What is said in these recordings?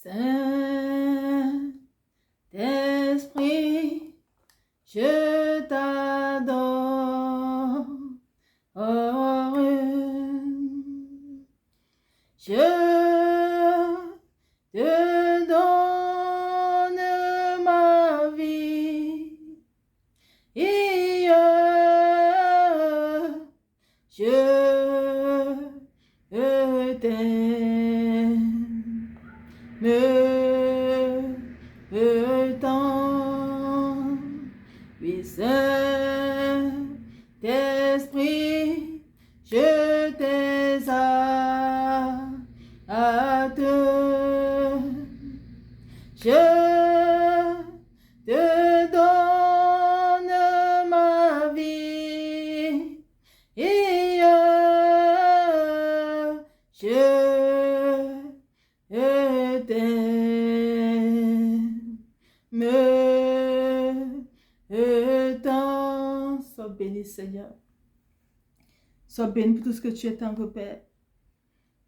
Saint-Esprit, je t'adore. Je te donne ma vie. Et je t'aime. Me tends, oui, Saint-Esprit, je t'exalte. Je te donne ma vie et je t'aime. Me tends. Sois béni, Seigneur. Sois béni pour tout ce que tu es, tendre Père.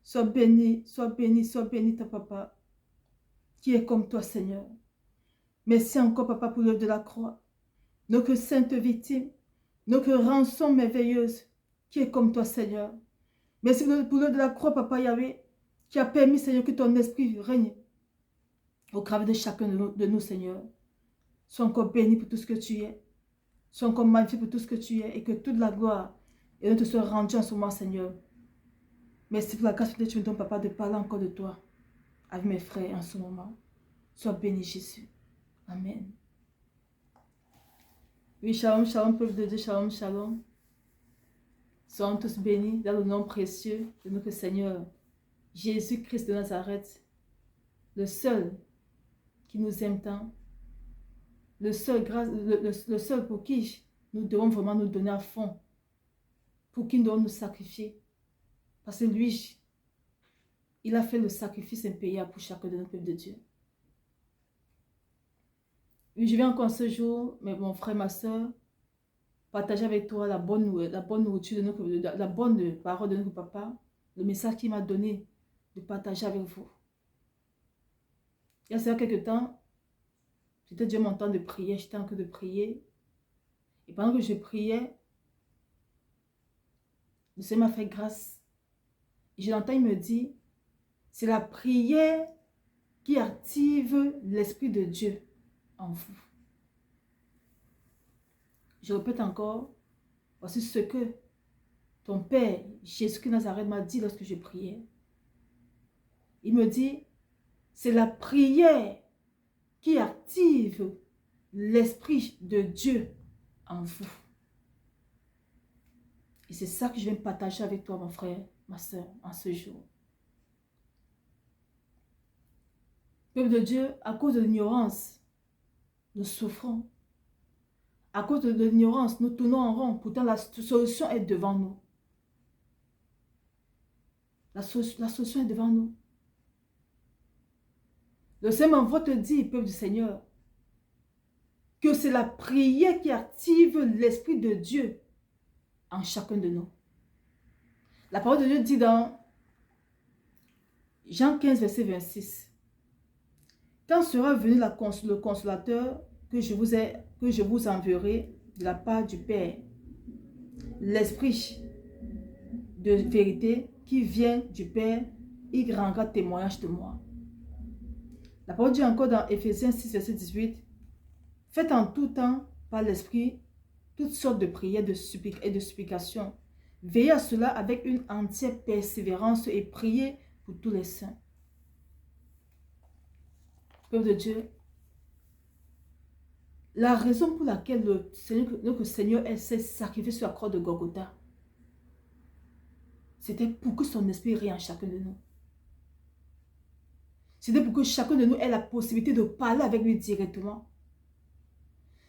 Sois béni, sois béni, sois béni, ta papa, qui est comme toi, Seigneur. Merci encore, papa, pour l'œuvre de la croix. Notre sainte victime, notre rançon merveilleuse, qui est comme toi, Seigneur. Merci pour l'œuvre de la croix, papa Yahweh, qui a permis, Seigneur, que ton esprit règne au travers de chacun de nous, Seigneur. Sois encore béni pour tout ce que tu es. Sois encore magnifié pour tout ce que tu es, et que toute la gloire et l'honneur te soit rendue en ce moment, Seigneur. Merci pour la grâce que tu me donnes, papa, de parler encore de toi avec mes frères en ce moment. Sois béni, Jésus. Amen. Oui, shalom, shalom, peuple de Dieu, shalom, shalom. Soyons tous bénis dans le nom précieux de notre Seigneur Jésus-Christ de Nazareth, le seul qui nous aime tant, le seul pour qui nous devons vraiment nous donner à fond, pour qui nous devons nous sacrifier. Parce que lui, il a fait le sacrifice impayable pour chacun de nos peuples de Dieu. Oui, je viens encore ce jour, mais mon frère, ma soeur, partager avec toi la bonne nourriture, la bonne parole de notre papa, le message qu'il m'a donné de partager avec vous. Il y a quelques temps, c'était déjà mon temps de prière, j'étais en train de prier. Et pendant que je priais, le Seigneur m'a fait grâce. Et je l'entends, il me dit, c'est la prière qui active l'Esprit de Dieu en vous. Je répète encore, voici ce que ton Père, Jésus-Christ de Nazareth, m'a dit lorsque je priais. Il me dit, c'est la prière qui active l'Esprit de Dieu en vous. Et c'est ça que je viens partager avec toi, mon frère, ma soeur, en ce jour. Peuple de Dieu, à cause de l'ignorance, nous souffrons. À cause de l'ignorance, nous tournons en rond. Pourtant, la solution est devant nous. La solution est devant nous. Le Seigneur m'envoie te dire, peuple du Seigneur, que c'est la prière qui active l'Esprit de Dieu en chacun de nous. La parole de Dieu dit dans Jean 15, verset 26. Quand sera venu le consolateur que je vous enverrai de la part du Père, l'Esprit de vérité qui vient du Père, il rendra témoignage de moi. La parole dit encore dans Éphésiens 6, verset 18. Faites en tout temps par l'Esprit toutes sortes de prières et de supplications. Veillez à cela avec une entière persévérance et priez pour tous les saints. Peuple de Dieu, la raison pour laquelle notre Seigneur s'est sacrifié sur la croix de Golgotha, c'était pour que son esprit règne en chacun de nous. C'était pour que chacun de nous ait la possibilité de parler avec lui directement.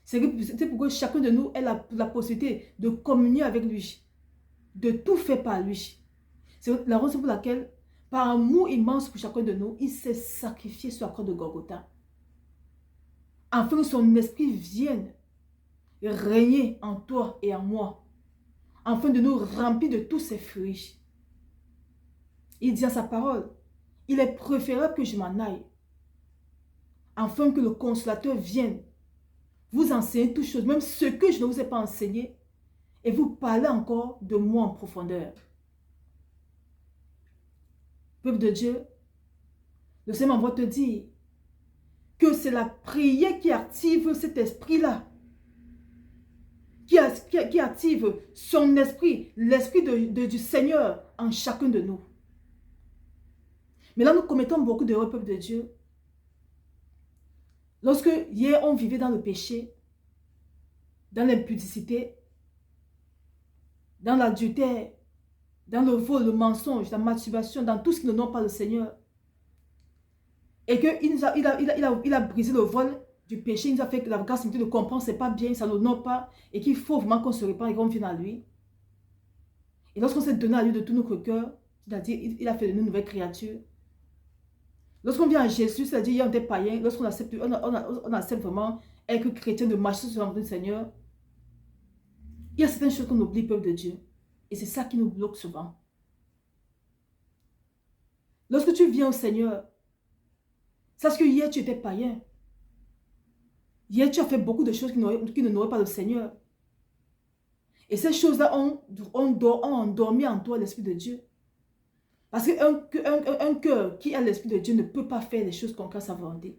C'était pour que chacun de nous ait la possibilité de communier avec lui, de tout faire par lui. C'est la raison pour laquelle, par amour immense pour chacun de nous, il s'est sacrifié sur la croix de Golgotha. Afin que son esprit vienne régner en toi et en moi, afin de nous remplir de tous ses fruits. Il dit à sa parole, il est préférable que je m'en aille, afin que le consolateur vienne vous enseigner toutes choses, même ce que je ne vous ai pas enseigné, et vous parler encore de moi en profondeur. Peuple de Dieu, le Seigneur m'envoie te dire que c'est la prière qui active cet esprit-là, qui active son esprit, l'esprit du Seigneur en chacun de nous. Mais là, nous commettons beaucoup d'erreurs, peuple de Dieu. Lorsque hier, on vivait dans le péché, dans l'impudicité, dans l'adultère, dans le vol, le mensonge, la masturbation, dans tout ce qui ne honore pas le Seigneur, et qu'il a brisé le vol du péché, il nous a fait que la grâce de comprendre c'est pas bien, ça ne l'honore pas, et qu'il faut vraiment qu'on se répande et qu'on vienne à lui. Et lorsqu'on s'est donné à lui de tout notre cœur, c'est-à-dire il a fait de nous une nouvelle créature. Lorsqu'on vient à Jésus, c'est-à-dire il y a des païens, lorsqu'on accepte, on accepte vraiment être chrétien, de marcher sur le Seigneur, il y a certaines choses qu'on oublie, peuple de Dieu. Et c'est ça qui nous bloque souvent. Lorsque tu viens au Seigneur, sache que hier tu étais païen. Hier tu as fait beaucoup de choses qui ne n'auraient pas le Seigneur. Et ces choses-là ont endormi en toi l'Esprit de Dieu. Parce qu'un cœur qui a l'Esprit de Dieu ne peut pas faire les choses contre sa volonté.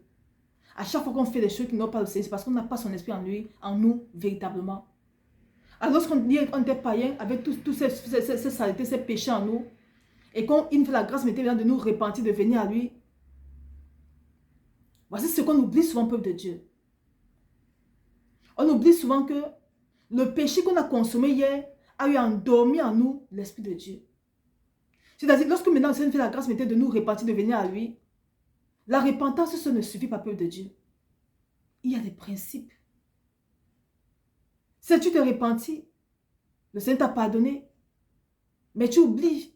À chaque fois qu'on fait des choses qui n'ont pas le Seigneur, c'est parce qu'on n'a pas son Esprit en nous, véritablement. Alors lorsqu'on était païen, avec tous ces saletés, ces péchés en nous, et quand il nous fait la grâce maintenant de nous repentir, de venir à lui, voici ce qu'on oublie souvent, peuple de Dieu. On oublie souvent que le péché qu'on a consommé hier a eu endormi en nous l'Esprit de Dieu. C'est-à-dire, lorsque maintenant le Seigneur fait la grâce maintenant de nous repentir, de venir à lui, la repentance, ça ne suffit pas, peuple de Dieu. Il y a des principes. Si tu te repentis, le Seigneur t'a pardonné, mais tu oublies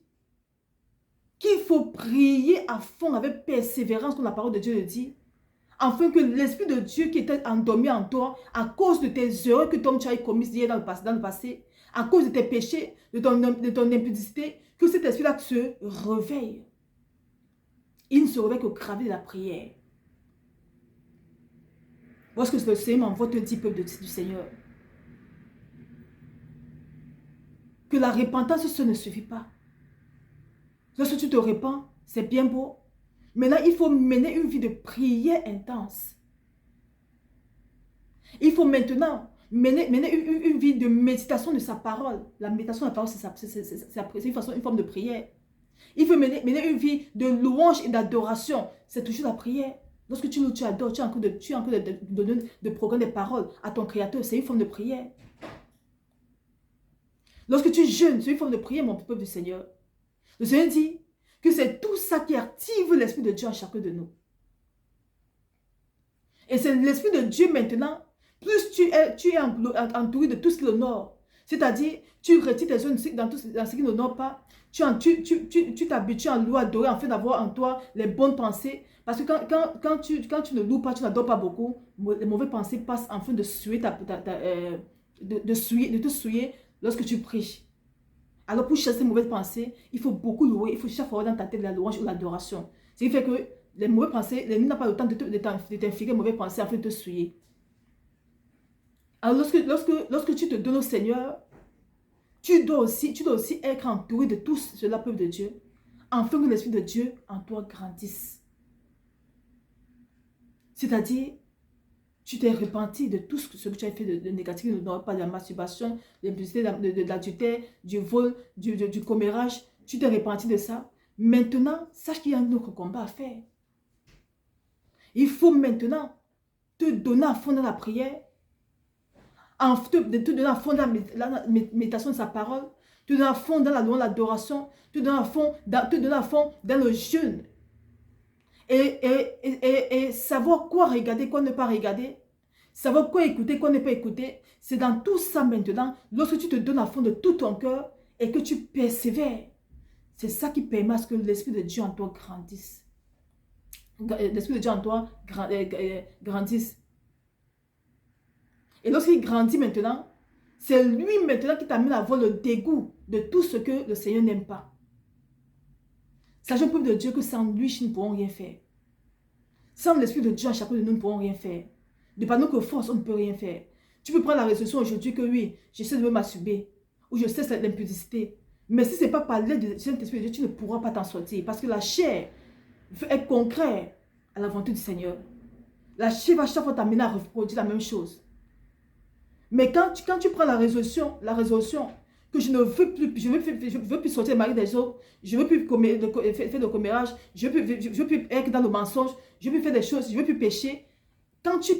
qu'il faut prier à fond avec persévérance, comme la parole de Dieu le dit, afin que l'Esprit de Dieu qui était endormi en toi, à cause de tes erreurs que tu as commises hier dans le passé, à cause de tes péchés, de ton impudicité, que cet esprit-là se réveille. Il ne se réveille qu'au travers de la prière. Lorsque le Seigneur m'envoie te dire, peuple du Seigneur, que la repentance, ce ne suffit pas. Lorsque tu te repens, c'est bien beau. Maintenant, il faut mener une vie de prière intense. Il faut maintenant mener une vie de méditation de sa parole. La méditation de la parole, c'est une forme de prière. Il faut mener une vie de louange et d'adoration. C'est toujours la prière. Lorsque tu loues, tu adores, tu es en train de programmer des paroles à ton Créateur. C'est une forme de prière. Lorsque tu jeûnes, c'est une forme de prière, mon peuple du Seigneur. Le Seigneur dit que c'est tout ça qui active l'Esprit de Dieu en chacun de nous. Et c'est l'Esprit de Dieu maintenant, plus tu es entouré de tout ce qui l'honore. C'est-à-dire, tu retires tes zones dans ce qui n'honore pas. Tu t'habitues à louer, à adorer, afin d'avoir en toi les bonnes pensées. Parce que quand tu ne loues pas, tu n'adores pas beaucoup, les mauvaises pensées passent afin de suer de te souiller lorsque tu pries. Alors pour chasser ces mauvaises pensées, il faut beaucoup louer, il faut chaque fois dans ta tête la louange ou l'adoration. Ce qui fait que les mauvaises pensées, l'ennemi n'a pas le temps de t'infliger les mauvaises pensées afin de te souiller. Alors lorsque tu te donnes au Seigneur, tu dois aussi être entouré de tout cela, peuple de Dieu, afin que l'Esprit de Dieu en toi grandisse. C'est-à-dire, tu t'es repenti de tout ce que tu as fait de négatif, de pas de la masturbation, de l'impudicité, de l'adultère, du vol, du commérage. Tu t'es repenti de ça. Maintenant, sache qu'il y a un autre combat à faire. Il faut maintenant te donner à fond dans la prière, te donner à fond dans la méditation de sa parole, te donner à fond dans l'adoration, te donner à fond dans le jeûne. Et savoir quoi regarder, quoi ne pas regarder, savoir quoi écouter, quoi ne pas écouter, c'est dans tout ça maintenant, lorsque tu te donnes à fond de tout ton cœur et que tu persévères, c'est ça qui permet à ce que l'Esprit de Dieu en toi grandisse. L'Esprit de Dieu en toi grandisse. Et lorsqu'il grandit maintenant, c'est lui maintenant qui t'amène à avoir le dégoût de tout ce que le Seigneur n'aime pas. Sachant, peuple de Dieu, que sans lui, nous ne pourrons rien faire. Sans l'Esprit de Dieu, à chacun de nous ne pourrons rien faire. De par notre force, on ne peut rien faire. Tu peux prendre la résolution aujourd'hui que oui, j'essaie de me masturber. Ou je cesse l'impudicité. Mais si ce n'est pas par l'aide du Saint-Esprit de Dieu, tu ne pourras pas t'en sortir. Parce que la chair veut être concret à la volonté du Seigneur. La chair va chaque fois t'amener à reproduire la même chose. Mais quand tu prends la résolution que je ne veux plus, je veux plus sortir le mari des autres, je ne veux plus faire de commérage, je ne veux plus être dans le mensonge, je ne veux plus faire des choses, je ne veux plus pécher. Quand tu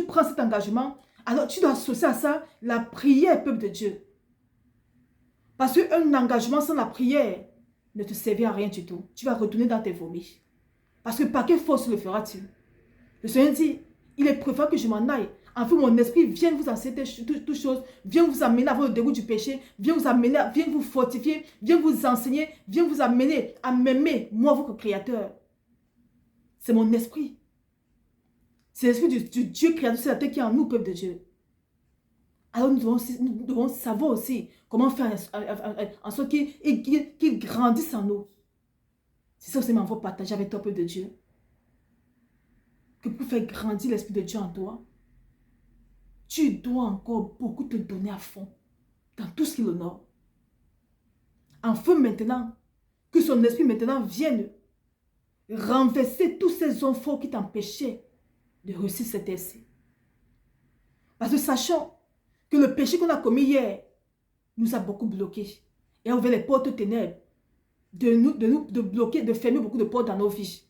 prends cet engagement, alors tu dois associer à ça la prière, peuple de Dieu. Parce qu'un engagement sans la prière ne te servira à rien du tout. Tu vas retourner dans tes vomis. Parce que par quelle force le feras-tu? Le Seigneur dit, il est préférable que je m'en aille. Enfin, mon esprit vient vous enseigner toutes choses, vient vous amener à votre dégoût du péché, vient vous fortifier, vient vous enseigner, vient vous amener à m'aimer, moi, votre Créateur. C'est mon esprit. C'est l'esprit du Dieu créateur sur la terre qui est en nous, peuple de Dieu. Alors nous devons savoir aussi comment faire en sorte qu'il grandisse en nous. C'est ça aussi m'envoie partager avec toi, peuple de Dieu. Que pour faire grandir l'Esprit de Dieu en toi, tu dois encore beaucoup te donner à fond dans tout ce qui l'honore. Enfin maintenant, que son esprit maintenant vienne renverser tous ces hommes forts qui t'empêchaient de réussir cet essai. Parce que sachons que le péché qu'on a commis hier nous a beaucoup bloqués et a ouvert les portes aux ténèbres de bloquer, de fermer beaucoup de portes dans nos vies.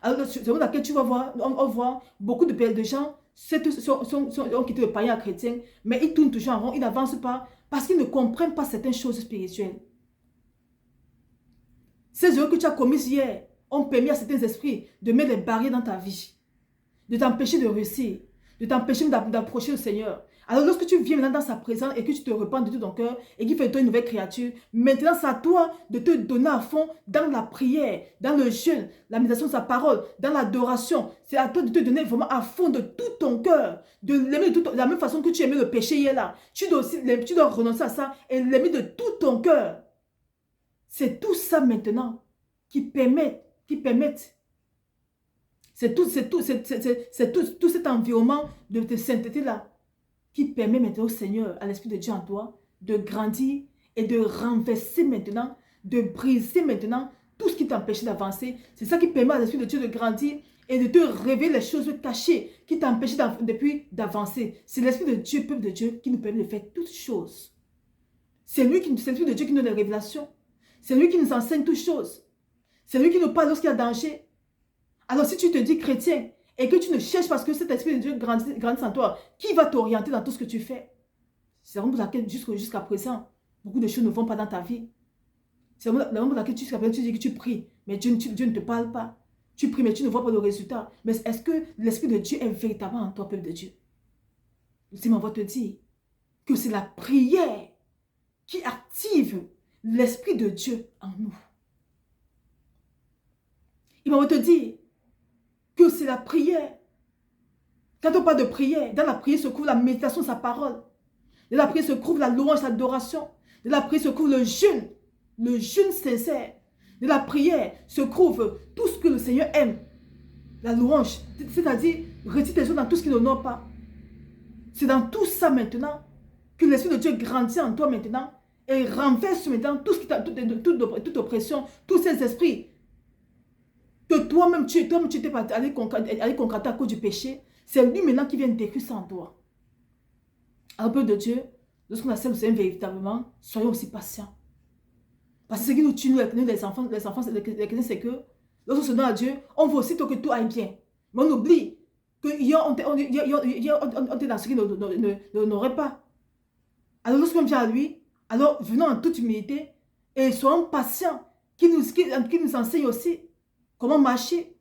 Alors, c'est dans laquelle tu vas voir, on voit beaucoup de gens ont quitté le païen à chrétien, mais ils tournent toujours en rond, ils n'avancent pas parce qu'ils ne comprennent pas certaines choses spirituelles. Ces erreurs que tu as commises hier ont permis à certains esprits de mettre des barrières dans ta vie, de t'empêcher de réussir, de t'empêcher d'approcher le Seigneur. Alors lorsque tu viens maintenant dans sa présence et que tu te repens de tout ton cœur et qu'il fait de toi une nouvelle créature, maintenant c'est à toi de te donner à fond dans la prière, dans le jeûne, la méditation de sa parole, dans l'adoration. C'est à toi de te donner vraiment à fond de tout ton cœur, de l'aimer de la même façon que tu aimais le péché hier là. Tu dois renoncer à ça et l'aimer de tout ton cœur. C'est tout ça maintenant qui permet, c'est tout cet environnement de sainteté là qui permet maintenant au Seigneur, à l'Esprit de Dieu en toi, de grandir et de renverser maintenant, de briser maintenant tout ce qui t'empêchait d'avancer. C'est ça qui permet à l'Esprit de Dieu de grandir et de te révéler les choses cachées qui t'empêchaient depuis d'avancer. C'est l'Esprit de Dieu, peuple de Dieu, qui nous permet de faire toutes choses. C'est l'Esprit de Dieu qui nous donne les révélations. C'est lui qui nous enseigne toutes choses. C'est lui qui nous parle lorsqu'il y a danger. Alors si tu te dis chrétien, et que tu ne cherches parce que cet Esprit de Dieu grandit en toi, qui va t'orienter dans tout ce que tu fais? C'est la raison pour laquelle jusqu'à présent, beaucoup de choses ne vont pas dans ta vie. C'est la raison pour laquelle jusqu'à présent tu dis que tu pries, mais Dieu ne te parle pas. Tu pries, mais tu ne vois pas le résultat. Mais est-ce que l'Esprit de Dieu est véritablement en toi, peuple de Dieu? Le Seigneur va te dire que c'est la prière qui active l'Esprit de Dieu en nous. Il va te dire que c'est la prière. Quand on parle de prière, dans la prière se trouve la méditation de sa parole. Dans la prière se trouve la louange, l'adoration. Dans la prière se trouve le jeûne sincère. Dans la prière se trouve tout ce que le Seigneur aime. La louange, c'est-à-dire retire tes choses dans tout ce qui n'honore pas. C'est dans tout ça maintenant que l'Esprit de Dieu grandit en toi maintenant et renverse maintenant tout ce qui toute oppression, tous ces esprits que toi-même tu t'es allé concréter à cause du péché. C'est lui maintenant qui vient détruire ça en toi. Alors, peuple de Dieu, lorsqu'on accepte le Seigneur véritablement, soyons aussi patients. Parce que ce qui nous tue, nous les enfants, les chrétiens, c'est que lorsqu'on se donne à Dieu, on veut aussitôt que tout aille bien. Mais on oublie qu'on est dans ce qui n'aurait pas. Alors lorsqu'on vient à lui, alors venons en toute humilité et soyons patients, qui nous enseigne aussi comment marcher.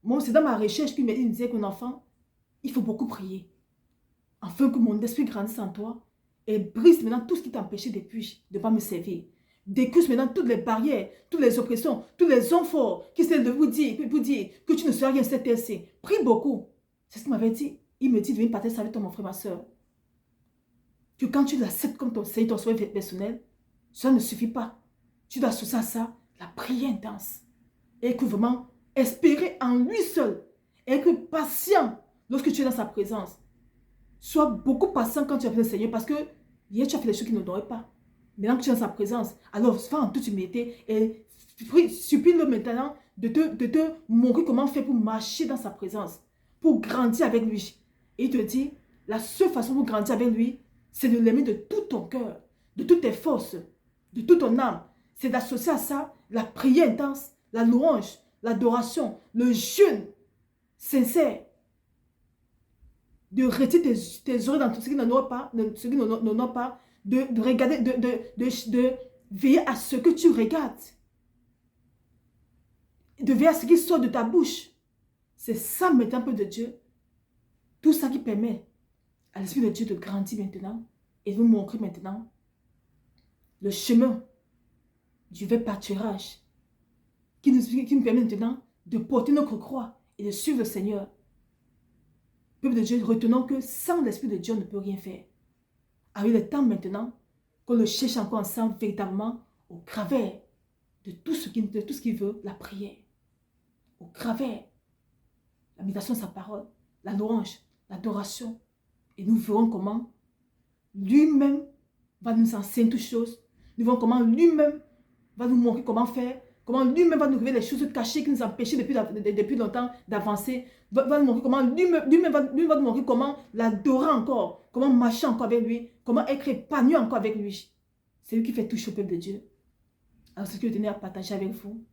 Moi, c'est dans ma recherche qu'il me disait qu'un enfant, il faut beaucoup prier. Afin que mon esprit grandisse en toi et brise maintenant tout ce qui t'empêchait depuis de ne pas me servir. Décuse maintenant toutes les barrières, toutes les oppressions, tous les hommes forts qui essaient de vous dire que tu ne seras rien cet essai. Prie beaucoup. C'est ce qu'il m'avait dit. Il me dit de venir partager ça avec toi, mon frère, ma soeur. Que quand tu l'acceptes comme ton Seigneur, ton sauveur personnel, ça ne suffit pas. Tu dois associer à ça la prière intense. Et que vraiment, espérer en lui seul Et être patient lorsque tu es dans sa présence. Sois beaucoup patient quand tu as fait le Seigneur parce que hier tu as fait des choses qui ne n'auraient pas. Maintenant que tu es dans sa présence, alors va en toute humilité et supplie-le maintenant de te montrer comment faire pour marcher dans sa présence, pour grandir avec lui. Et il te dit, la seule façon pour grandir avec lui, c'est de l'aimer de tout ton cœur, de toutes tes forces, de toute ton âme. C'est d'associer à ça la prière intense, la louange, l'adoration, le jeûne sincère. De retirer tes oreilles dans tout ce qui n'en aura pas, de regarder, de veiller à ce que tu regardes, de veiller à ce qui sort de ta bouche. C'est ça maintenant, peuple de Dieu. Tout ça qui permet à l'Esprit de Dieu de grandir maintenant et de vous montrer maintenant le chemin du vrai pâturage qui nous permet maintenant de porter notre croix et de suivre le Seigneur. Peuple de Dieu, retenons que sans l'Esprit de Dieu, on ne peut rien faire. Avec le temps maintenant, qu'on le cherche encore ensemble véritablement au travers de tout ce qu'il veut, la prière. Au travers, la méditation de sa parole, la louange, l'adoration. Et nous verrons comment lui-même va nous enseigner toutes choses. Nous verrons comment lui-même va nous montrer comment faire. Comment lui-même va nous révéler les choses cachées qui nous empêchaient depuis longtemps d'avancer. Va nous montrer comment lui-même va nous montrer comment l'adorer encore. Comment marcher encore avec lui. Comment être épanoui encore avec lui. C'est lui qui fait tout au peuple de Dieu. Alors ce que je tenais à partager avec vous.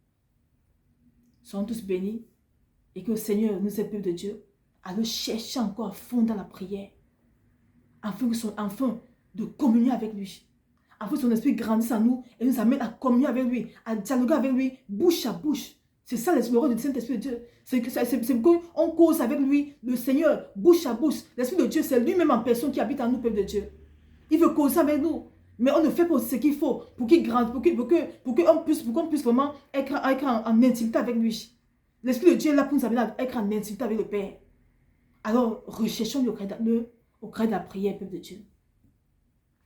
Soyons tous bénis. Et que le Seigneur nous aide, peuple de Dieu, à le chercher encore à fond dans la prière. Afin de communier avec lui. Afin que son esprit grandisse en nous et nous amène à communier avec lui, à dialoguer avec lui, bouche à bouche. C'est ça le rôle du Saint-Esprit de Dieu. C'est qu'on cause avec lui, le Seigneur, bouche à bouche. L'Esprit de Dieu, c'est lui-même en personne qui habite en nous, peuple de Dieu. Il veut causer avec nous. Mais on ne fait pas ce qu'il faut pour qu'il grandisse, pour qu'on puisse vraiment être en intimité avec lui. L'Esprit de Dieu est là pour nous amener à être en intimité avec le Père. Alors, recherchons-le au cœur de la prière, peuple de Dieu.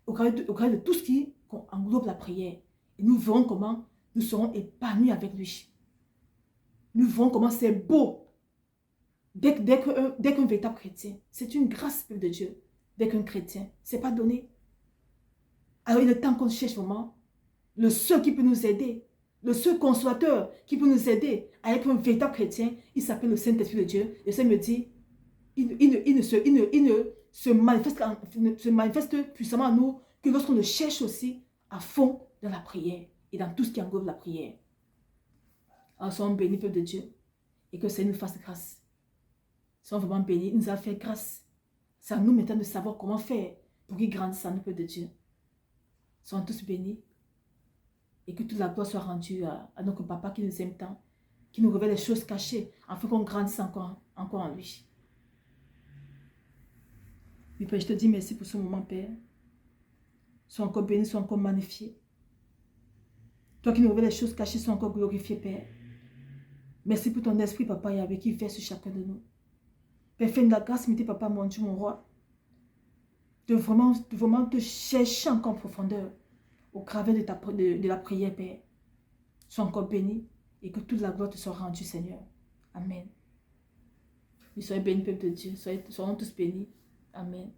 Au cœur de tout ce qui englobe la prière. Et nous verrons comment nous serons épanouis avec lui. Nous verrons comment c'est beau d'être un véritable chrétien. C'est une grâce, peuple de Dieu, d'être un chrétien. Ce n'est pas donné. Alors il est temps qu'on cherche vraiment le seul qui peut nous aider, le seul consolateur qui peut nous aider à être un véritable chrétien. Il s'appelle le Saint-Esprit de Dieu. Et ça me dit, il ne se manifeste puissamment à nous que lorsqu'on le cherche aussi à fond dans la prière et dans tout ce qui englobe la prière. Alors soyons bénis, peuple de Dieu, et que le Seigneur nous fasse grâce. Soyons vraiment bénis, il nous a fait grâce. C'est à nous maintenant de savoir comment faire pour qu'il grandisse en nous, peuple de Dieu. Soyons tous bénis et que toute la gloire soit rendue à notre Papa qui nous aime tant, qui nous révèle les choses cachées afin qu'on grandisse encore en lui. Oui, Père, je te dis merci pour ce moment, Père. Sois encore béni, sois encore magnifié. Toi qui nous révèles les choses cachées, sois encore glorifié, Père. Merci pour ton esprit, Papa, Yahweh, qui veille sur chacun de nous. Père, fais-nous la grâce, mettez, Papa, mon Dieu, mon roi, de vraiment te chercher encore en profondeur au travers de la prière, Père. Sois encore béni et que toute la gloire te soit rendue, Seigneur. Amen. Soyez bénis, peuple de Dieu. Soyons tous bénis. Amen.